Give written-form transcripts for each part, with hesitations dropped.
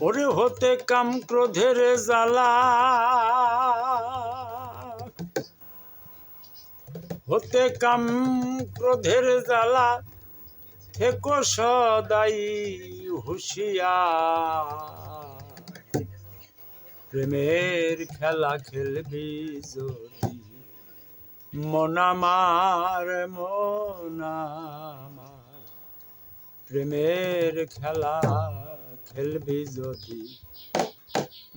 ওরে হতে কাম ক্রোধের জ্বালা, হতে কাম ক্রোধের জ্বালা, থেকো সদাই হুঁশিয়ার। প্রেমের খেলা খেলবি যদি মন আমার, মন আমার। প্রেমের খেলা খেলবি যদি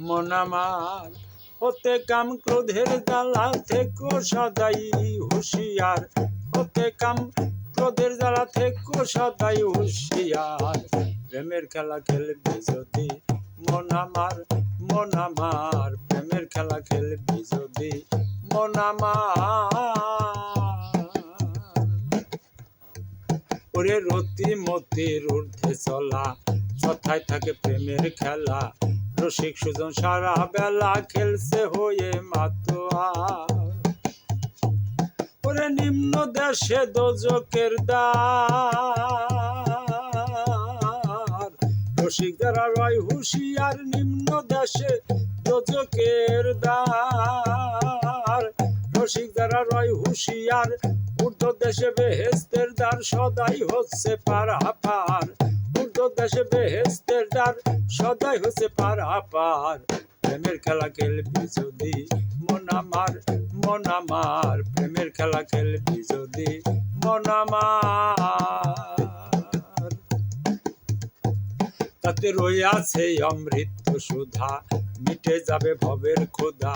মন আমার, হতে কাম ক্রোধের জ্বালা, থেকো সদাই হুঁশিয়ার। হতে কাম ক্রোধের জ্বালা, থেকো সদাই হুঁশিয়ার। প্রেমের খেলা খেলবি যদি মন আমার, মন আমার। প্রেমের খেলা খেলবি যদি মন আমার। ওরে রতি মতির ঊর্ধ্বে চলা, কথায় থাকে প্রেমের খেলা। রসিক সুজন সারা বেলা খেলছে হয়ে মাতোয়া। ওরে নিম্ন দেশে দোজকের দ্বার, রসিক যারা রয় হুঁশিয়ার। নিম্ন দেশে দোজকের দ্বার, রসিক যারা রয় হুঁশিয়ার। ঊর্ধ্ব দেশে বেহেস্তের দ্বার, সদাই হচ্ছে পারাপার। ঊর্ধ্ব দেশে বেহেস্তের দ্বার, সদাই হচ্ছে পারাপার। প্রেমের খেলা খেলবি যদি মন আমার, মন আমার। প্রেমের খেলা খেলবি যদি মন আমার। তাতে রইয়াছে অমৃত সুধা, মিটে যাবে ভবের ক্ষুধা।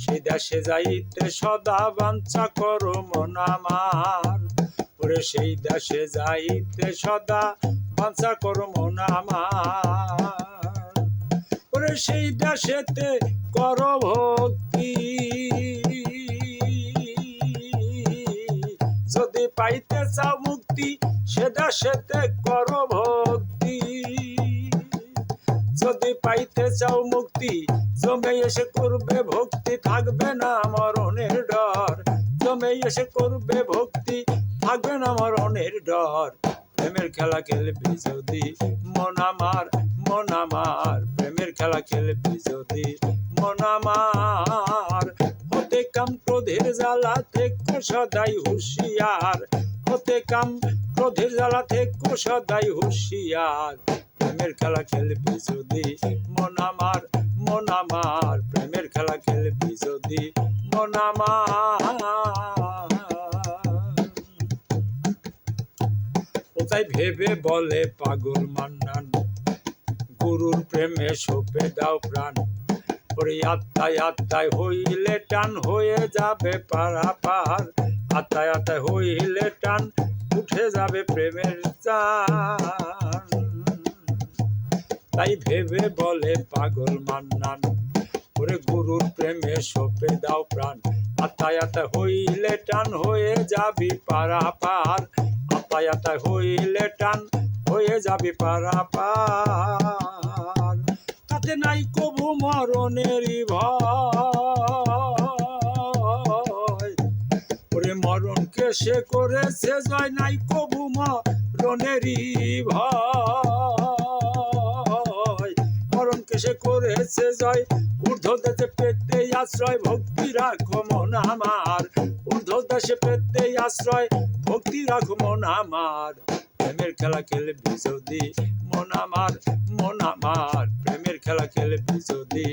সেই দেশে যাইতে সদা বাঞ্ছা করো মন আমার। ওরে সেই দেশে যাইতে সদা বাঞ্ছা করো মন আমার। ওরে সেই দেশেতে করো ভক্তি, যদি পাইতে চাও মুক্তি। সে দেশেতে করো ভক্তি, যদি পাইতে চাও মুক্তি। জমে এসে করবে ভক্তি, থাকবে না মরণের ডর। জমে এসে করবে ভক্তি, থাকবে না মরণের ডর। প্রেমের খেলা খেলবি যদি মন আমার, মন আমার। প্রেমের খেলা খেলবি যদি মন আমার। হতে কাম ক্রোধের জ্বালা, থেকো সদাই হুঁশিয়ার। হতে কাম ক্রোধের জ্বালা, থেকো সদাই হুঁশিয়ার। প্রেমের খেলা খেলবি যদি মন আমার, মন আমার। প্রেমের খেলা খেলবি যদি মন আমার। কোথায় ভেবে বলে পাগল মান্নান, গুরুর প্রেমে সঁপে দাও প্রাণ। ওরে আত্মায় আত্মায় হইলে টান, হয়ে যাবে পারাপার। আত্মায় আত্মায় হইলে টান, উঠে যাবে প্রেমের চান। তাই ভেবে বলে পাগল মান্নান, ওরে গুরুর প্রেমে সঁপে দাও প্রাণ। আত্মায় আত্মায় হইলে টান, হয়ে যাবি পারাপার। আত্মায় আত্মায় হইলে টান, হয়ে যাবি পারাপার। তাতে নাই কবু মরণেরই ভয়, ওরে মরণকে সে করেছে জয়। নাই কবু মরণেরই ভয়, মরণকে সে করেছে জয়। ঊর্ধ্ব দেশে পেতে আশ্রয়, ভক্তি রাখো মন আমার। ঊর্ধ্ব দেশে পেতে আশ্রয়, ভক্তি রাখো মন আমার। প্রেমের খেলা খেলবি যদি মন আমার, মন আমার। প্রেমের খেলা খেলবি যদি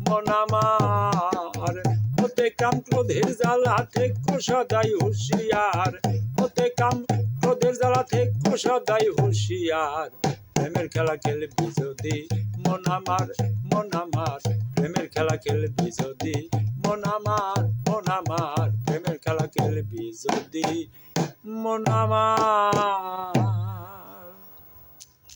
মন আমার। হতে কাম ক্রোধের জ্বালা, থেকো সদাই হুঁশিয়ার। হতে কাম ক্রোধের জ্বালা, থেকো সদাই হুঁশিয়ার। প্রেমের খেলা খেলবি যদি মন আমার, মন আমার। প্রেমের খেলা খেলবি যদি মন আমার, মন আমার। প্রেমের খেলা খেলবি যদি মন আমার।